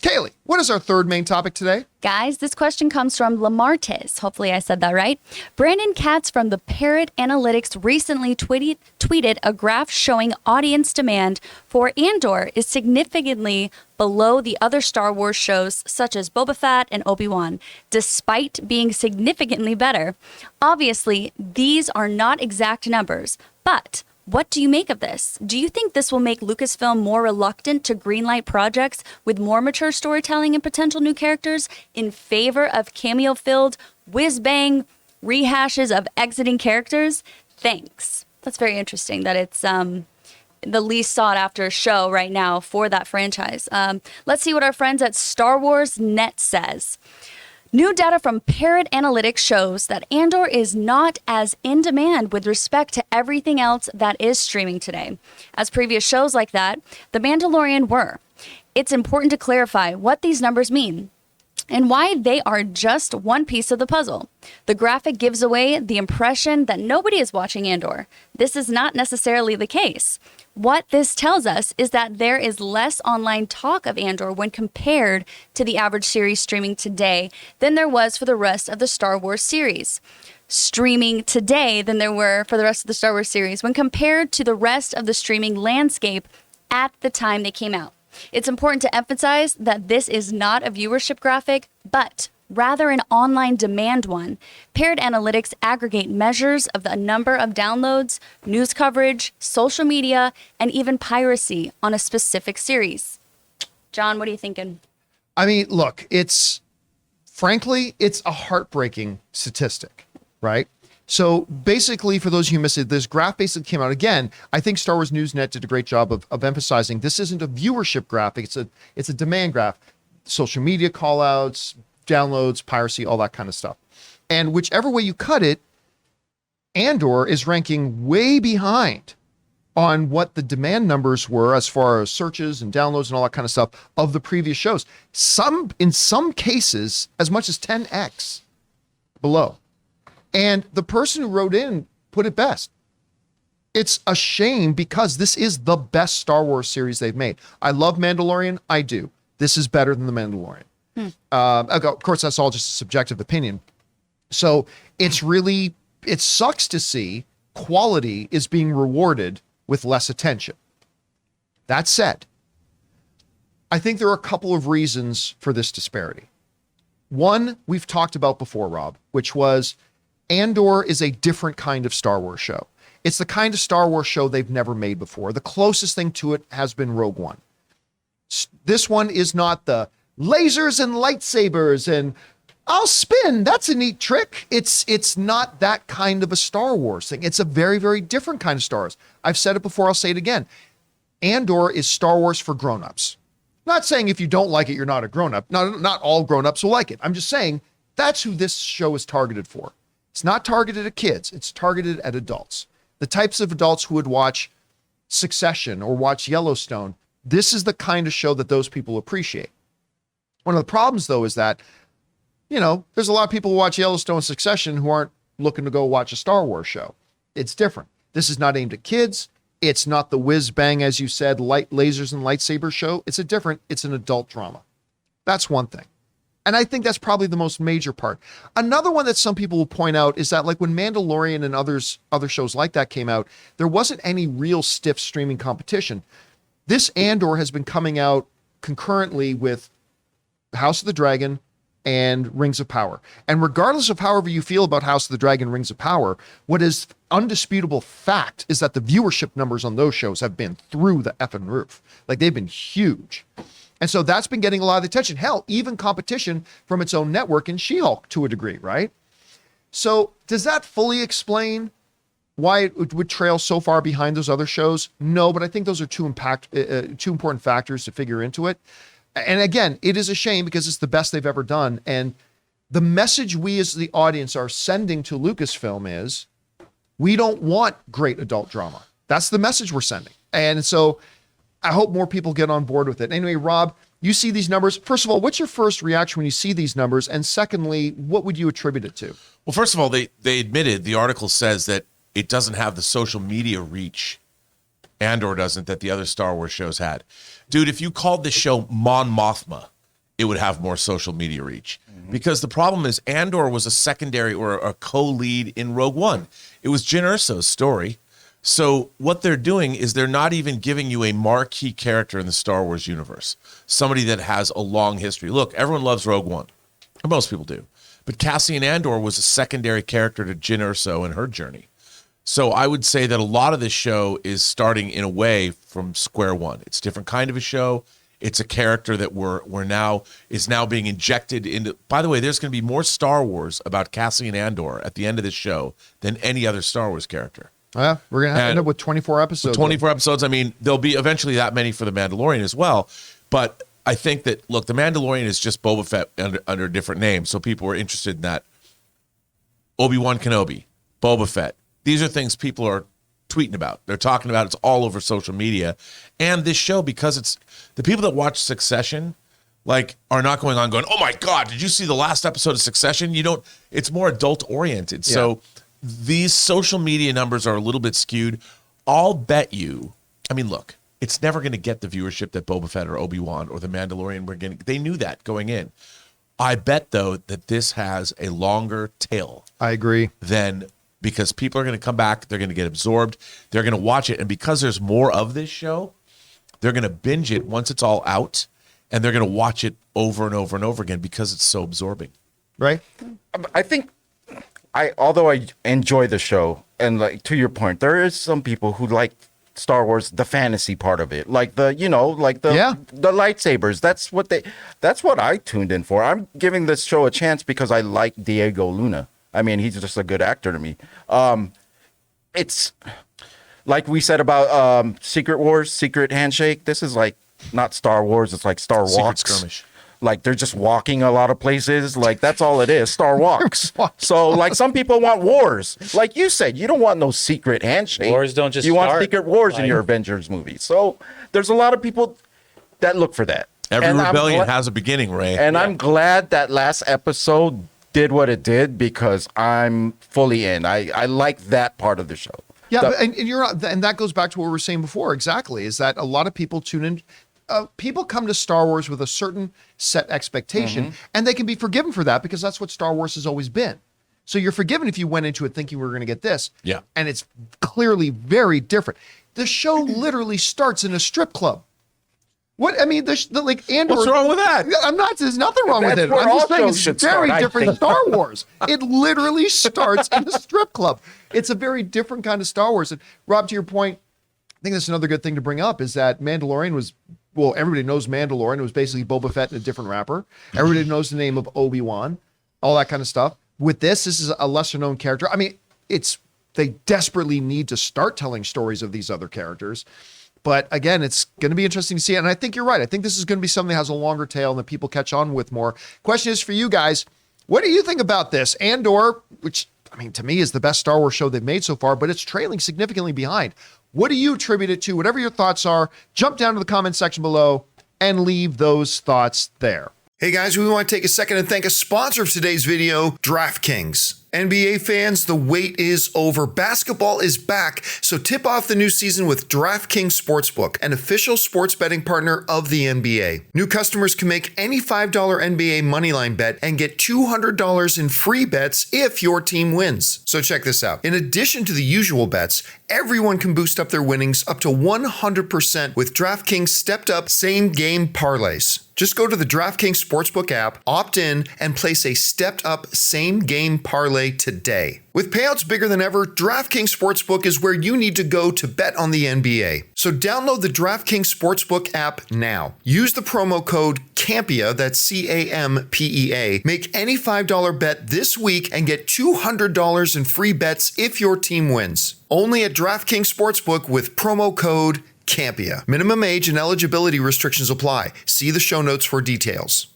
Kaylee, what is our third main topic today? Guys, this question comes from Lamartis. Hopefully I said that right. Brandon Katz from the Parrot Analytics recently tweeted a graph showing audience demand for Andor is significantly below the other Star Wars shows such as Boba Fett and Obi-Wan, despite being significantly better. Obviously, these are not exact numbers, but what do you make of this? Do you think this will make Lucasfilm more reluctant to greenlight projects with more mature storytelling and potential new characters in favor of cameo-filled, whiz-bang rehashes of exiting characters? Thanks. That's very interesting that it's the least sought-after show right now for that franchise. Let's see what our friends at Star Wars Net says. New data from Parrot Analytics shows that Andor is not as in demand with respect to everything else that is streaming today, as previous shows like that, The Mandalorian were. It's important to clarify what these numbers mean and why they are just one piece of the puzzle. The graphic gives away the impression that nobody is watching Andor. This is not necessarily the case. What this tells us is that there is less online talk of Andor when compared to the average series streaming today than there was for the rest of the Star Wars series. Streaming today than there were for the rest of the Star Wars series when compared to the rest of the streaming landscape at the time they came out. It's important to emphasize that this is not a viewership graphic, but rather an online demand one. Parrot Analytics aggregate measures of the number of downloads, news coverage, social media, and even piracy on a specific series. John, what are you thinking? I mean, look, frankly, it's a heartbreaking statistic, right? So basically, for those of you who missed it, this graph basically came out. Again, I think Star Wars Newsnet did a great job of emphasizing this isn't a viewership graphic, it's a demand graph. Social media callouts, downloads, piracy, all that kind of stuff. And whichever way you cut it, Andor is ranking way behind on what the demand numbers were as far as searches and downloads and all that kind of stuff of the previous shows. In some cases, as much as 10x below. And the person who wrote in put it best. It's a shame because this is the best Star Wars series they've made. I love Mandalorian. I do. This is better than The Mandalorian. Of course, that's all just a subjective opinion. So it sucks to see quality is being rewarded with less attention. That said, I think there are a couple of reasons for this disparity. One, we've talked about before, Rob, which was Andor is a different kind of Star Wars show. It's the kind of Star Wars show they've never made before. The closest thing to it has been Rogue One. This one is not the lasers and lightsabers and I'll spin. That's a neat trick. It's not that kind of a Star Wars thing. It's a very, very different kind of Star Wars. I've said it before. I'll say it again. Andor is Star Wars for grown-ups. Not saying if you don't like it, you're not a grown-up. Not all grown-ups will like it. I'm just saying that's who this show is targeted for. It's not targeted at kids. It's targeted at adults. The types of adults who would watch Succession or watch Yellowstone. This is the kind of show that those people appreciate. One of the problems, though, is that, there's a lot of people who watch Yellowstone and Succession who aren't looking to go watch a Star Wars show. It's different. This is not aimed at kids. It's not the whiz bang, as you said, lasers and lightsaber show. It's an adult drama. That's one thing. And I think that's probably the most major part. Another one that some people will point out is that like when Mandalorian and other shows like that came out, there wasn't any real stiff streaming competition. This Andor has been coming out concurrently with House of the Dragon and Rings of Power. And regardless of however you feel about House of the Dragon, Rings of Power, what is undisputable fact is that the viewership numbers on those shows have been through the effing roof. Like they've been huge. And so that's been getting a lot of attention. Hell, even competition from its own network in She-Hulk to a degree, right? So does that fully explain why it would trail so far behind those other shows? No, but I think those are two important factors to figure into it. And again, it is a shame because it's the best they've ever done. And the message we as the audience are sending to Lucasfilm is we don't want great adult drama. That's the message we're sending. And so I hope more people get on board with it. Anyway, Rob, you see these numbers. First of all, what's your first reaction when you see these numbers? And secondly, what would you attribute it to? Well, first of all, they admitted, the article says that it doesn't have the social media reach, Andor doesn't, that the other Star Wars shows had. Dude, if you called this show Mon Mothma, it would have more social media reach. Because the problem is Andor was a secondary or a co-lead in Rogue One. It was Jyn Erso's story. So what they're doing is they're not even giving you a marquee character in the Star Wars universe, somebody that has a long history. Look, everyone loves Rogue One. Most people do. But Cassian Andor was a secondary character to Jyn Erso and her journey. So I would say that a lot of this show is starting in a way from square one. It's a different kind of a show. It's a character that is now being injected into. By the way, there's going to be more Star Wars about Cassian Andor at the end of this show than any other Star Wars character. Yeah, we're going to end up with 24 episodes. 24 episodes. I mean, there'll be eventually that many for The Mandalorian as well. But I think that, look, The Mandalorian is just Boba Fett under a different name. So people are interested in that. Obi-Wan Kenobi, Boba Fett. These are things people are tweeting about. They're talking about. It's all over social media. And this show, because it's the people that watch Succession, like, are not going, oh my God, did you see the last episode of Succession? It's more adult oriented. Yeah. So these social media numbers are a little bit skewed. I'll bet you, I mean, look, it's never going to get the viewership that Boba Fett or Obi-Wan or The Mandalorian were getting. They knew that going in. I bet, though, that this has a longer tail. I agree. Because people are going to come back, they're going to get absorbed, they're going to watch it, and because there's more of this show, they're going to binge it once it's all out, and they're going to watch it over and over and over again because it's so absorbing. Right? I think, although I enjoy the show, and like to your point, there is some people who like Star Wars, the fantasy part of it, like the lightsabers. That's what I tuned in for. I'm giving this show a chance because I like Diego Luna. I mean, he's just a good actor to me. It's like we said about Secret Wars, Secret Handshake. This is like not Star Wars. It's like Star Walks. Secret Skirmish. Like they're just walking a lot of places. Like that's all it is. Star Walks. So like some people want wars. Like you said, you don't want no secret handshake. Wars don't just You want start. secret wars in your Avengers movie. So there's a lot of people that look for that. Every rebellion has a beginning, Ray. And I'm glad that last episode did what it did because I'm fully in. I like that part of the show. Yeah, and that goes back to what we were saying before. Exactly, is that a lot of people tune in. People come to Star Wars with a certain set expectation, and they can be forgiven for that because that's what Star Wars has always been. So you're forgiven if you went into it thinking we were going to get this. Yeah, and it's clearly very different. The show literally starts in a strip club. What I mean, like Andor. What's wrong with that? I'm not. There's nothing wrong with it. I'm just saying it's very different Star Wars. It literally starts in a strip club. It's a very different kind of Star Wars. And Rob, to your point, I think that's another good thing to bring up is that Mandalorian was. Well, everybody knows Mandalorian. It was basically Boba Fett in a different wrapper. Everybody knows the name of Obi-Wan, all that kind of stuff. With this is a lesser known character. I mean, they desperately need to start telling stories of these other characters. But again, it's going to be interesting to see it. And I think you're right. I think this is going to be something that has a longer tail and that people catch on with more. Question is for you guys. What do you think about this? Andor, which, I mean, to me is the best Star Wars show they've made so far, but it's trailing significantly behind. What do you attribute it to? Whatever your thoughts are, jump down to the comment section below and leave those thoughts there. Hey guys, we want to take a second and thank a sponsor of today's video, DraftKings. NBA fans, the wait is over. Basketball is back, so tip off the new season with DraftKings Sportsbook, an official sports betting partner of the NBA. New customers can make any $5 NBA moneyline bet and get $200 in free bets if your team wins. So check this out. In addition to the usual bets, everyone can boost up their winnings up to 100% with DraftKings stepped-up same-game parlays. Just go to the DraftKings Sportsbook app, opt in, and place a stepped-up same-game parlay today. With payouts bigger than ever, DraftKings Sportsbook is where you need to go to bet on the NBA. So download the DraftKings Sportsbook app now. Use the promo code Campea, that's CAMPEA. Make any $5 bet this week and get $200 in free bets if your team wins. Only at DraftKings Sportsbook with promo code Campea. Minimum age and eligibility restrictions apply. See the show notes for details.